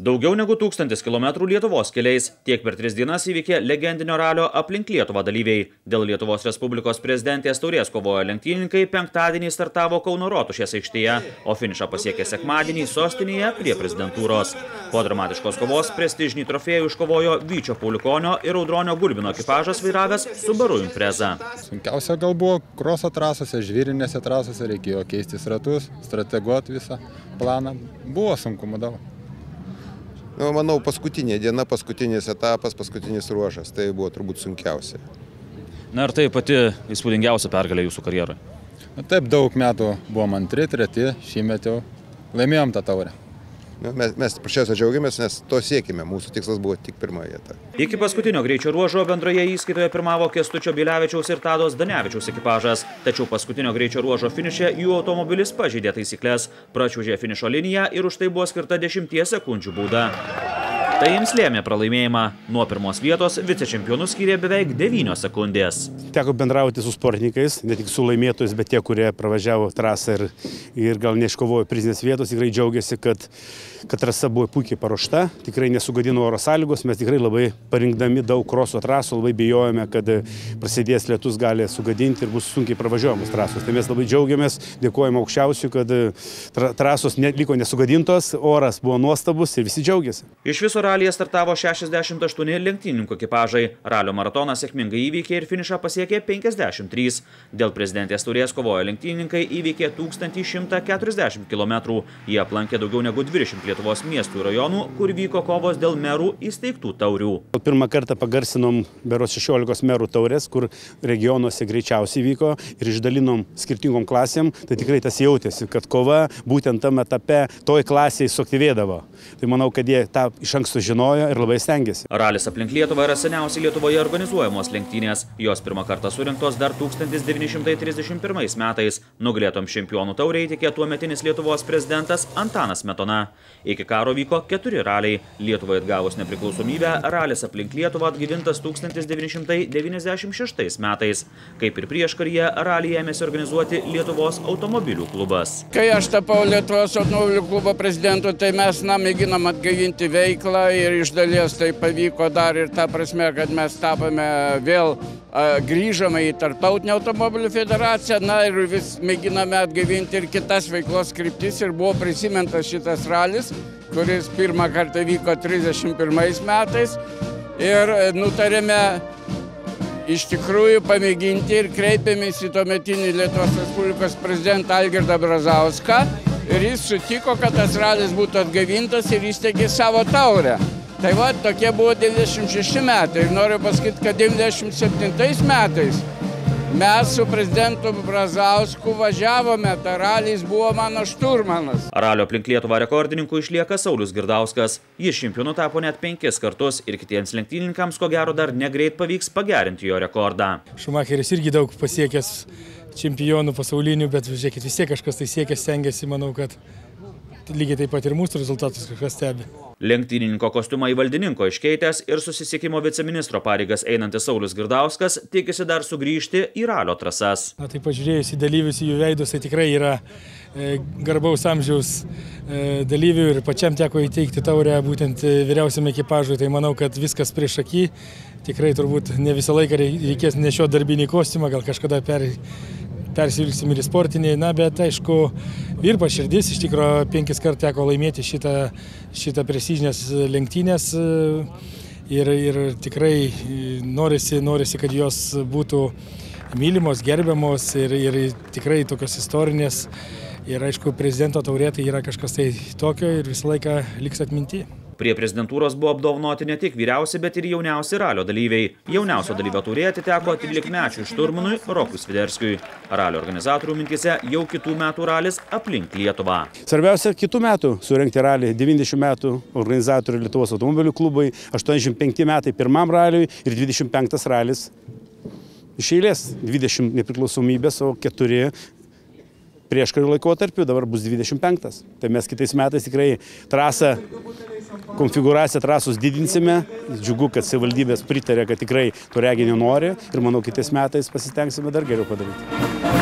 Daugiau negu 1000 km Lietuvos keliais tiek per 3 dienas įvykė legendinio ralio aplink Lietuvą dalyviai. Dėl Lietuvos Respublikos prezidentės taurės kovojo lenktynininkai penktadienį startavo Kauno Rotušės aikštėje, o finišą pasiekė sekmadienį sostinėje prie prezidentūros. Po dramatiškos kovos prestižinį trofėjų iškovojo Vyčio Pauliukonio ir Audronio Gulbino ekipažas vairavęs Subaru Impreza. Sunkiausia gal buvo kroso trasose, žvyrinėse trasose, reikėjo keistis ratus, strateguoti visą planą. Buvo sunkumų daug. Manau, paskutinė diena, paskutinis etapas, paskutinis ruožas. Tai buvo turbūt sunkiausia. Na ir tai pati įspūdingiausia pergalė jūsų karjeroje? Taip, daug metų buvom antri, treti, šįmet jau laimėjom tą taurę. Mes pačiausia džiaugiamės, nes to siekime. Mūsų tikslas buvo tik pirma vieta. Iki paskutinio greičio ruožo bendroje įskaitoje pirmavo Kęstučio Bilevičiaus ir Tados Danevičiaus ekipažas. Tačiau paskutinio greičio ruožo finiše jų automobilis pažeidė taisyklės, pračiuožė finišo liniją ir už tai buvo skirta 10 sekundžių bauda. Tai jiems lėmė pralaimėjimą. Nuo pirmos vietos vicečempionus skyrė beveik 9 sekundės. Teko bendrauti su sportininkais, ne tik su laimėtojais, bet tie, kurie pravažiavo trasą ir gal neiškovojo prizinės vietos, tikrai džiaugiasi, kad trasa buvo puikiai paruošta, tikrai nesugadino oro sąlygos, mes tikrai labai parinkdami daug kroso trasų, labai bijojome, kad prasidės lietus gali sugadinti ir bus sunkiai pravažiuojamos trasos. Tai mes labai džiaugiamės, dėkojame aukščiausių, kad trasos liko nesugadintos, oras buvo nuostabus ir visi džiaugiasi. Iš viso ralyje startavo 68 lenktynininkų ekipažai. Ralio maratoną sėkmingai įveikė ir finišą pasiekė 53. Dėl prezidentės taurės kovojo lenktynininkai įveikė 1140 km. Jie aplankė daugiau negu 20 Lietuvos miestų ir rajonų, kur vyko kovos dėl merų įsteigtų taurių. Pirmą kartą pagarsinom berods 16 merų taurės, kur regionuose greičiausiai vyko ir išdalinom skirtingom klasėm. Tai tikrai tas jautėsi, kad kova būtent tam etape toj klasėje suaktyvėdavo. Tai manau, kad jie tą iš anksto žinojo ir labai stengiasi. Ralis aplink Lietuvą yra seniausiai Lietuvoje organizuojamos lenktynės. Jos pirmą kartą surinktos dar 1931 metais. Nugalėtom čempionų taurę įteikė tuometinis Lietuvos prezidentas Antanas Smetona. Iki karo vyko 4 raliai. Lietuvoje atgavus nepriklausomybę, ralis aplink Lietuvą atgyvintas 1996 metais. Kaip ir prieškaryje, ralį ėmėsi organizuoti Lietuvos automobilių klubas. Kai aš tapau Lietuvos automobilių klubo prezidentu, tai mes mėginom atgaivinti veiklą ir iš dalies tai pavyko dar ir ta prasme, kad mes tapome vėl grįžome į Tarptautinę automobilių federaciją, na ir vis mėginame atgaivinti ir kitas veiklos kryptis ir buvo prisimintas šitas ralis, kuris pirmą kartą vyko 31 metais ir nutarėme iš tikrųjų pamėginti ir kreipėmės į tuometinį Lietuvos Respublikos prezidentą Algirdą Brazauską ir jis sutiko, kad tas ralis būtų atgaivintas ir įsteigė savo taurę. Tai va, tokie buvo 96 metai ir noriu pasakyti, kad 97 metais mes su prezidentu Brazausku važiavome, ta ralis buvo mano šturmanas. Ralio aplink Lietuvą rekordininku išlieka Saulius Girdauskas. Jis čempionu tapo net 5 kartus ir kitiems lenktynininkams ko gero dar negreit pavyks pagerinti jo rekordą. Šumacheris irgi daug pasiekęs čempionų pasaulinių, bet žiūrėkit, vis tiek kažkas tai siekia, stengiasi, manau, kad lygiai taip pat ir mūsų rezultatus kažkas stebi. Lenktynininko kostiumą į valdininko iškeitęs ir susisiekimo viceministro pareigas einantis Saulius Girdauskas tikisi dar sugrįžti į ralio trasas. Na, tai pažiūrėjus į dalyvius, į jų veidus, tai tikrai yra garbaus amžiaus dalyvių ir pačiam teko įteikti taurę būtent vyriausiam ekipažui, tai manau, kad viskas prieš akį. Tikrai turbūt ne visą laiką reikės nešioti darbinį kostiumą, gal kažkada persivilksim ir į sportinį, na, bet aišku, virpa širdis, iš tikrųjų 5 kartų teko laimėti šitą prestižinės lenktynės ir tikrai norisi, kad jos būtų mylimos, gerbiamos ir tikrai tokios istorinės. Ir aišku, prezidento taurė tai yra kažkas tai tokio ir visą laiką liks atminty. Prie prezidentūros buvo apdovanoti ne tik vyriausi, bet ir jauniausi ralio dalyviai. Jauniausio dalyvio taurė atiteko 13-mečiui šturmanui Rokui Sviderskiui. Ralio organizatorių mintyse jau kitų metų ralis aplink Lietuvą. Svarbiausia kitų metų surengti ralį. 90 metų organizatorių Lietuvos automobilių klubai, 85 metai pirmam raliui ir 25 ralis iš eilės. 20 nepriklausomybės, o 4 prieškarių laikotarpiu, dabar bus 25. Tai mes kitais metais tikrai konfigūraciją trasos didinsime. Džiugu, kad savivaldybės pritarė, kad tikrai to reginio nori ir manau kitais metais pasistengsime dar geriau padaryti.